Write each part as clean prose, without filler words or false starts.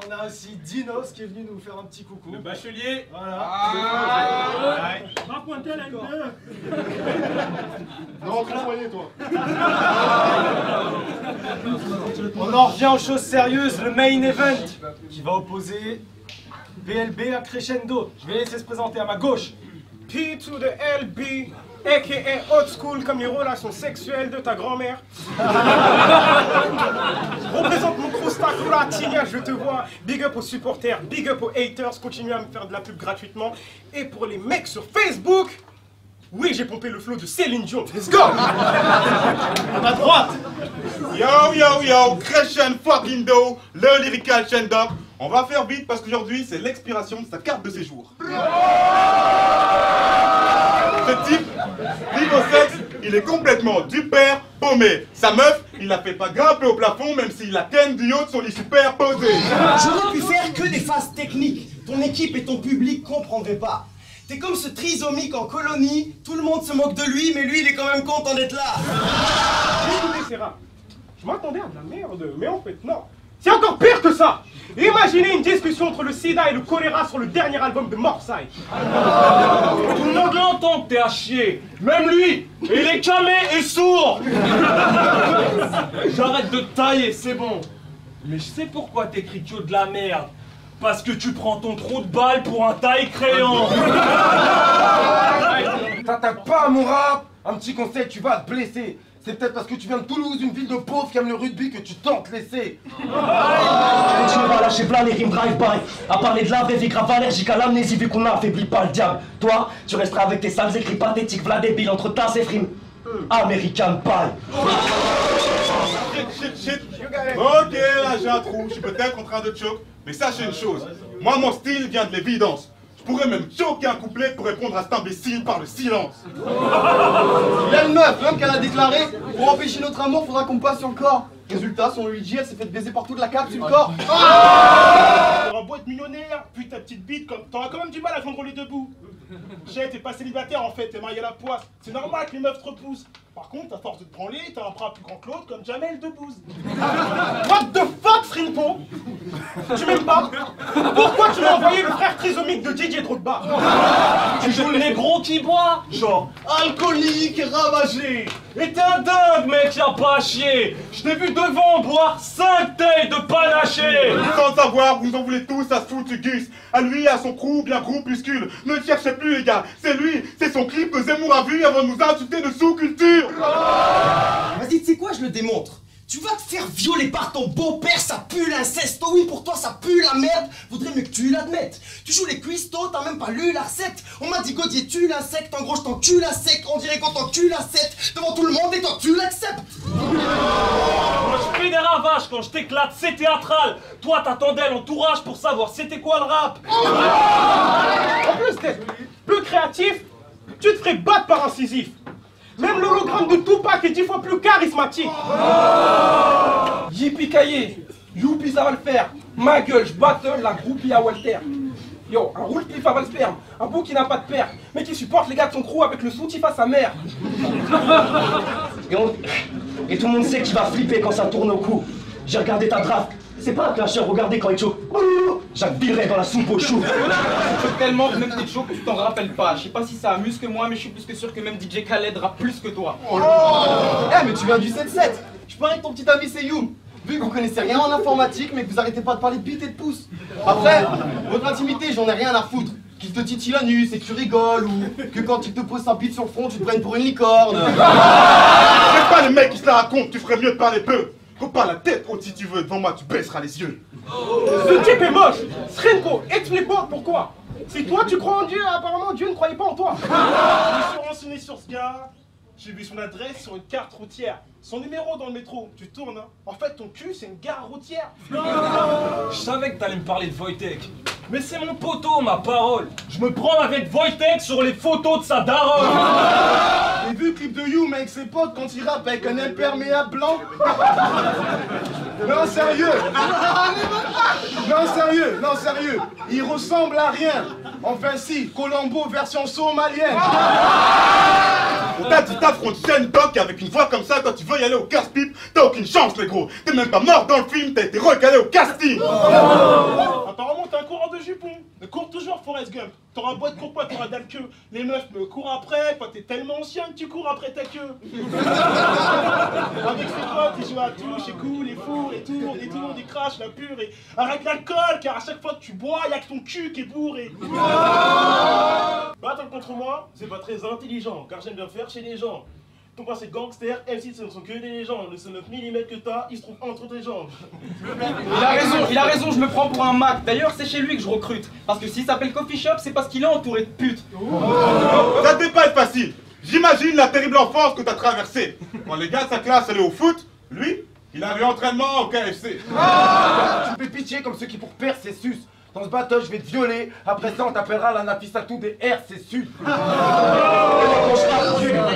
On a aussi Dinos qui est venu nous faire un petit coucou. Le bachelier. Voilà. Va pointer la N2. Non, voyez toi. On en revient aux choses sérieuses, le main event qui va opposer BLB à Crescendo. Je vais laisser se présenter à ma gauche. P to the LB, a.k.a. old school comme les relations sexuelles de ta grand-mère. Représente mon Crosta Curatigna, je te vois. Big up aux supporters, big up aux haters, continuez à me faire de la pub gratuitement. Et pour les mecs sur Facebook, oui, j'ai pompé le flow de Céline Dion. Let's go. À ma droite. Yo yo yo, Crescent fucking do, le lyrical stand-up. On va faire vite parce qu'aujourd'hui c'est l'expiration de sa carte de séjour. Ce type, niveau sexe, il est complètement du père paumé. Sa meuf, il la fait pas grimper au plafond même s'il la ken du haut de son lit superposé. J'aurais pu faire que des phases techniques. Ton équipe et ton public comprendraient pas. T'es comme ce trisomique en colonie, tout le monde se moque de lui, mais lui il est quand même content d'être là. Écoutez, Serra, je m'attendais à de la merde, mais en fait, non. C'est encore pire que ça. Imaginez une discussion entre le sida et le choléra sur le dernier album de Morsay. Tout le monde l'entend que t'es à chier. Même lui, il est camé et sourd. J'arrête de te tailler, c'est bon. Mais je sais pourquoi t'écris que de la merde. Parce que tu prends ton trou de balle pour un taille-crayon. T'attaques pas à mon rap. Un petit conseil, tu vas te blesser. C'est peut-être parce que tu viens de Toulouse, une ville de pauvres qui aime le rugby, que tu tentes laisser. Continue à lâcher plein les rimes drive-by. À parler de la vraie vie grave allergique à l'amnésie vu qu'on n'affaiblit pas le diable. Toi, tu resteras avec tes sales écrits pathétiques, v'là débile entre tasses et frimes. American Pie. Shit. Ok, là j'ai un trou, je suis peut-être en train de choke, mais sachez une chose, moi mon style vient de l'évidence. Je pourrais même choquer un couplet pour répondre à cet imbécile par le silence. Il a une meuf, même qu'elle a déclaré pour empêcher notre amour, faudra qu'on passe sur le corps. Résultat, son Luigi, elle s'est fait baiser partout de la cape sur le corps. T'auras beau être millionnaire, puis ta petite bite, t'auras quand même du mal à joindre les deux bouts. J'ai t'es pas célibataire en fait, t'es marié à la poisse. C'est normal que les meufs te repoussent. Par contre, à force de te branler, t'as un bras plus grand que l'autre comme Jamel Debbouze. What the fuck, Srinko? Tu m'aimes pas? Pourquoi tu m'as envoyé le frère trisomique de Didier Drogba? Tu joues le négro qui boit, genre alcoolique et ravagé. Et t'es un dingue, mec, y'a pas à chier. Je t'ai vu devant boire 5 tailles de panaché. Sans savoir, vous en voulez tous à ce foutu Gus. À lui, à son crew, bien groupuscule. Ne cherchez plus les gars, c'est lui, c'est son clip que Zemmour a vu avant de nous insulter de sous-culture. Vas-y, tu sais quoi, je le démontre. Tu vas te faire violer par ton beau-père, ça pue l'inceste. Oh oui, pour toi, ça pue la merde. Vaudrait mieux que tu l'admettes. Tu joues les cuistots, t'as même pas lu la recette. On m'a dit Gaudier, tu l'insecte. En gros, je t'encule à sec. On dirait qu'on t'encule à 7 devant tout le monde et toi, tu l'acceptes. Moi, je fais des ravages quand je t'éclate, c'est théâtral. Toi, t'attendais l'entourage pour savoir c'était quoi le rap. En plus d'être peu créatif, tu te ferais battre par un Sisyphe. Même l'hologramme de Tupac est 10 fois plus charismatique. Yippee-ki-yay. Youpi, ça va le faire. Ma gueule, je battle la groupie à Walter. Yo, un roule-pif à Valsperme, un beau qui n'a pas de père, mais qui supporte les gars de son crew avec le soutif à sa mère. Et tout le monde sait que tu vas flipper quand ça tourne au cou. J'ai regardé ta draft. C'est pas un clasheur, regardez quand il choque. Jacques Villeray dans la soupe au chou. Je choque tellement que même tes chauds que tu t'en rappelles pas. Je sais pas si ça amuse que moi, mais je suis plus que sûr que même DJ Khaled rappe plus que toi. Eh, mais tu viens du 7-7. Je parie que ton petit ami c'est You. Vu qu'on connaissait rien en informatique, mais que vous arrêtez pas de parler de bite et de pouce. Après, votre intimité, j'en ai rien à foutre. Qu'il te titille l'anus et que tu rigoles, ou que quand il te pose sa bite sur le front, tu te prennes pour une licorne. C'est pas les mecs qui se la racontent, tu ferais mieux de parler peu. Faut pas la tête haute si tu veux, devant moi tu baisseras les yeux. Ce type est moche. Srenko, explique-moi pourquoi. Si toi tu crois en Dieu, apparemment Dieu ne croyait pas en toi. Je me suis renseigné sur ce gars. J'ai vu son adresse sur une carte routière. Son numéro dans le métro, tu tournes, hein. En fait, ton cul, c'est une gare routière. Je savais que t'allais me parler de Wojtek. Mais c'est mon poteau, ma parole. Je me prends avec Wojtek sur les photos de sa daronne. J'ai vu le clip de You, mais avec ses potes quand il rappe avec un imperméable blanc. Non, sérieux. Non, sérieux. Il ressemble à rien. Enfin si, Colombo version somalienne. Putain, tu t'affrontes Shane Doc avec une voix comme ça, quand tu veux y aller au casse-pipe, t'as aucune chance, négro. T'es même pas mort dans le film, t'as été recalé au casting. Apparemment, t'as un courant de jupon. Mais cours toujours, Forrest Gump. T'auras beau être court, t'auras dalle queue. Les meufs me courent après, toi t'es tellement ancien que tu cours après ta queue. Avec ses potes, ils jouent à tout, c'est cool, les fours, les tours, ils crachent la pure et arrête l'alcool, car à chaque fois que tu bois, y'a que ton cul qui est bourré. Battre contre moi, c'est pas très intelligent, car j'aime bien faire chez les gens. Ton c'est gangster, MC, ce ne sont que des légendes. Le 9 mm que t'as, il se trouve entre tes jambes. Il a raison, je me prends pour un Mac. D'ailleurs, c'est chez lui que je recrute. Parce que s'il s'appelle Coffee Shop, c'est parce qu'il est entouré de putes. Ça devait pas être facile. J'imagine la terrible enfance que t'as traversée. Quand les gars de sa classe allaient au foot, lui, il avait entraînement au KFC. Tu me fais pitié comme ceux qui pour perdre ses sus. Dans ce battle, je vais te violer. Après ça, on t'appellera la Nafissatou des RC Sud.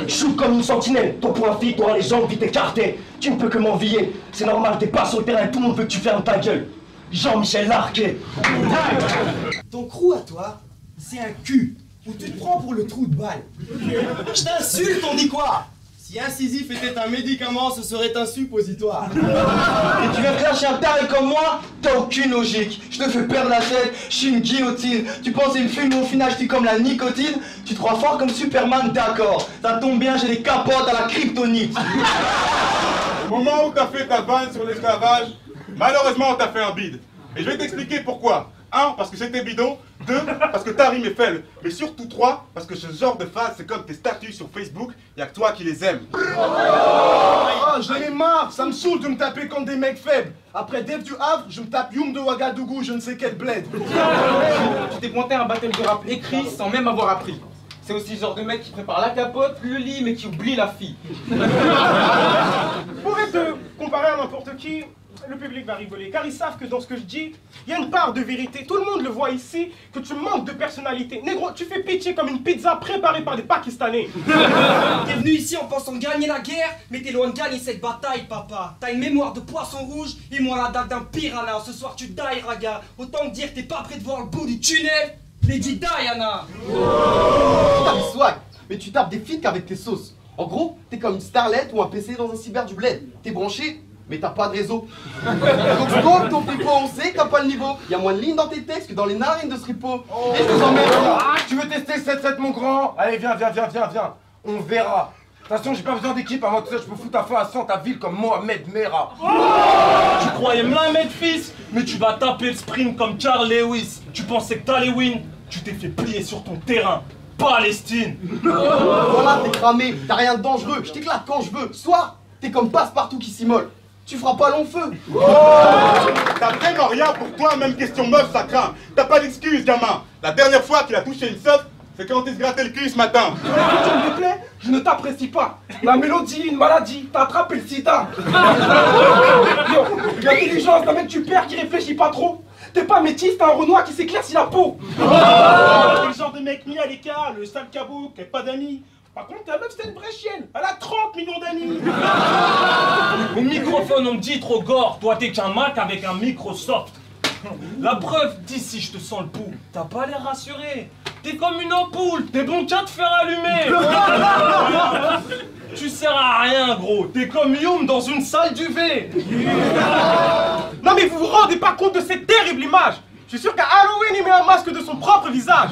Je shoot comme une sentinelle. Ton point fixe, t'auras les jambes vite écartées. Tu ne peux que m'envier. C'est normal, t'es pas sur le terrain et tout le monde veut que tu fermes ta gueule. Jean-Michel Larquet. Ton crew à toi, c'est un cul. Où tu te prends pour le trou de balle. Je t'insulte, on dit quoi? Si incisif était un médicament, ce serait un suppositoire. Et tu viens clasher un taré comme moi? T'as aucune logique. Je te fais perdre la tête, je suis une guillotine. Tu pensais me fumer au final, je suis comme la nicotine. Tu te crois fort comme Superman, d'accord. Ça tombe bien, j'ai des capotes à la kryptonite. Au moment où t'as fait ta vanne sur l'esclavage, malheureusement on t'a fait un bide. Et je vais t'expliquer pourquoi. 1, parce que c'était bidon. 2, parce que ta rime est faible. Mais surtout 3, parce que ce genre de phase, c'est comme tes statuts sur Facebook, y'a que toi qui les aimes. Ah, j'en ai marre, ça me saoule de me taper contre des mecs faibles. Après Dave du Havre, je me tape Youm de Ouagadougou, je ne sais quel bled. Tu t'es pointé à un battle de rap écrit sans même avoir appris. C'est aussi le genre de mec qui prépare la capote, le lit, mais qui oublie la fille. Pour te comparer à n'importe qui, le public va rigoler, car ils savent que dans ce que je dis, il y a une part de vérité. Tout le monde le voit ici, que tu manques de personnalité. Négro, tu fais pitié comme une pizza préparée par des Pakistanais. T'es venu ici en pensant gagner la guerre, mais t'es loin de gagner cette bataille, papa. T'as une mémoire de poisson rouge et moi la date d'un piranha. Ce soir tu die, raga. Autant me dire que t'es pas prêt de voir le bout du tunnel. Lady Diana. T'as des swag, mais tu tapes des feats qu'avec tes sauces. En gros, t'es comme une starlette ou un PC dans un cyber du bled. T'es branché, mais t'as pas de réseau. Donc stop ton pipo, on sait que t'as pas le niveau. Y'a moins de lignes dans tes textes que dans les narines de ce ripo. Et je vous emmène. Ah, tu veux tester 7-7 mon grand? Allez, viens. On verra. De toute façon, j'ai pas besoin d'équipe, avant tout ça, je peux foutre à fond à 100 ta ville comme Mohamed Merah. Tu croyais me la mettre, fils? Mais tu vas taper le sprint comme Carl Lewis. Tu pensais que t'allais win? Tu t'es fait plier sur ton terrain. Palestine. Voilà, t'es cramé, t'as rien de dangereux. Je t'éclate quand je veux. Soir, t'es comme passe-partout qui s'immole. Tu feras pas long feu. T'as vraiment rien pour toi, même question meuf, ça craint. T'as pas d'excuse, gamin. La dernière fois qu'il a touché une soft, c'est quand il se grattait le cul ce matin. Tu me déplais? Je ne t'apprécie pas. La mélodie, une maladie, t'as attrapé le sida. Yo, l'intelligence d'un mec tu perds qui réfléchit pas trop. T'es pas métis, t'as un Renoir qui s'éclaircit la peau. T'es le genre de mec mis à l'écart, le sale cabot, qui a pas d'amis. Par contre, ta meuf, c'est une vraie chienne. Elle a 30 millions d'amis. Au microphone, on me dit trop gore. Toi, t'es qu'un Mac avec un Microsoft. La preuve, d'ici, je te sens le pouls. T'as pas l'air rassuré. T'es comme une ampoule. T'es bon qu'à te faire allumer. Tu sers à rien, gros. T'es comme Youm dans une salle d'UV. Non mais vous vous rendez pas compte de cette terrible image. Je suis sûr qu'à Halloween, il met un masque de son propre visage.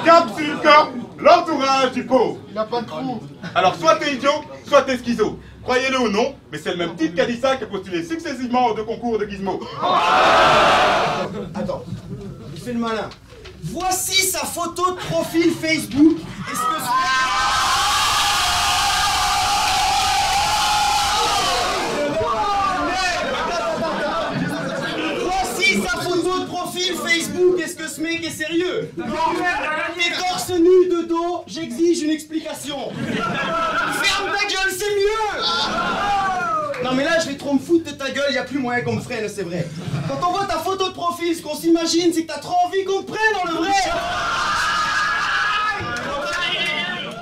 Capsule Corp, l'entourage du pauvre. Il a pas de trou. Alors soit t'es idiot, soit t'es schizo. Croyez-le ou non, mais c'est le même type qu'Adissa qui a postulé successivement aux 2 concours de Gizmo. Attends, il fait le malin. Voici sa photo de profil Facebook. Est-ce que Voici sa photo de profil Facebook. Est-ce que ce mec est sérieux? T'es torse nu de dos, j'exige une explication. Ferme ta gueule, c'est mieux. Non mais là je vais trop me foutre de ta gueule, y a plus moyen qu'on me freine, c'est vrai. Quand on voit ta photo de profil, ce qu'on s'imagine c'est que t'as trop envie qu'on te prenne dans le vrai.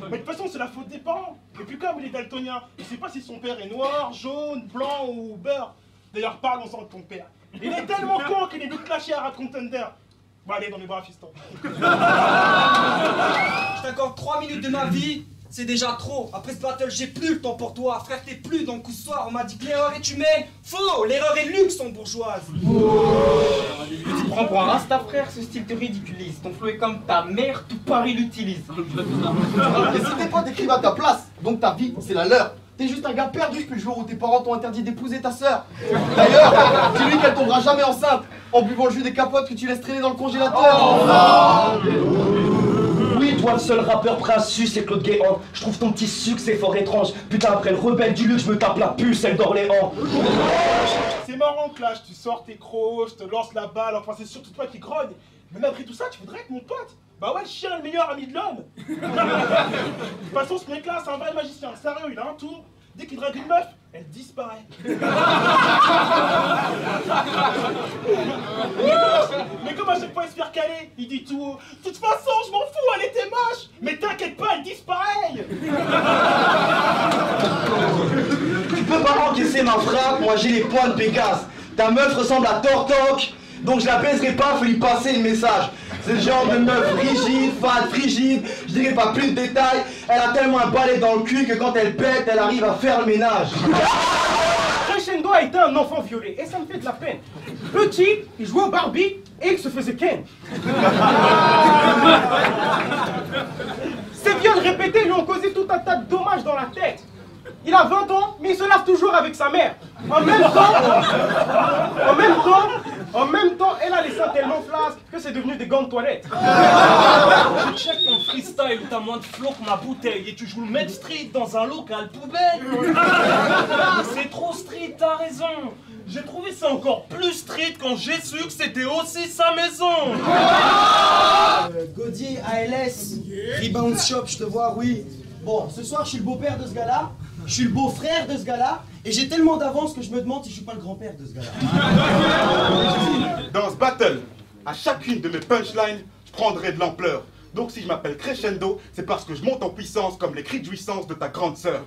Mais de toute façon, c'est la faute des parents. Et puis comme il est daltonien, il sait pas si son père est noir, jaune, blanc ou beurre. D'ailleurs, parlons-en de ton père. Il est tellement con qu'il est vite lâché à Rat Contender. Bon allez, dans les bras, fiston. Je t'accorde 3 minutes de ma vie C'est déjà trop. Après ce battle, j'ai plus le temps pour toi. Frère, t'es plus dans le coup ce soir. On m'a dit que l'erreur est humaine. Faux, l'erreur est luxe en bourgeoise. Tu te prends pour un rasta frère, ce style te ridiculise. Ton flow est comme ta mère, tout Paris l'utilise. Et si tes potes écrivent à ta place, donc ta vie, c'est la leur. T'es juste un gars perdu depuis le jour où tes parents t'ont interdit d'épouser ta sœur. D'ailleurs, dis-lui qu'elle tombera jamais enceinte en buvant le jus des capotes que tu laisses traîner dans le congélateur. Oui, toi le seul rappeur prêt à sucer Claude Guéant. Je trouve ton petit succès fort étrange. Putain, après le rebelle du luxe, je me tape la puce, celle d'Orléans. C'est marrant, Clash, tu sors tes crocs, je te lance la balle, enfin c'est surtout toi qui grogne. Mais malgré tout ça, tu voudrais être mon pote. Bah ouais, le chien est le meilleur ami de l'homme. De toute façon, ce mec-là, c'est un vrai magicien. Sérieux, il a un tour. Dès qu'il drague une meuf, elle disparaît. Mais comme à chaque fois il se fait recaler, il dit tout haut. De toute façon, je m'en fous, elle était moche. Mais t'inquiète pas, elle disparaît. Tu peux pas encaisser ma frappe, moi j'ai les poings de Pégase. Ta meuf ressemble à Tortoc, donc je la baiserai pas, faut lui passer le message. C'est le genre de meuf rigide, fade, frigide, je dirais pas plus de détails. Elle a tellement un balai dans le cul que quand elle pète, elle arrive à faire le ménage. Crescendo a été un enfant violé et ça me fait de la peine. Petit, il jouait au Barbie et il se faisait ken. Ces viols répétés lui ont causé tout un tas de dommages dans la tête. Il a 20 ans, mais il se lave toujours avec sa mère. En même temps, elle a les seins tellement flasques que c'est devenu des gants de toilette. Je check ton freestyle, t'as moins de flow que ma bouteille et tu joues le Med Street dans un local poubelle. Mais c'est trop street, t'as raison. J'ai trouvé ça encore plus street quand j'ai su que c'était aussi sa maison. Gaudier, ALS, Rebound Shop, je te vois, oui. Bon, ce soir, je suis le beau-père de ce gars-là, je suis le beau-frère de ce gars-là, et j'ai tellement d'avance que je me demande si je suis pas le grand-père de ce gars-là. Dans ce battle, à chacune de mes punchlines, je prendrai de l'ampleur. Donc si je m'appelle Crescendo, c'est parce que je monte en puissance comme les cris de jouissance de ta grande sœur.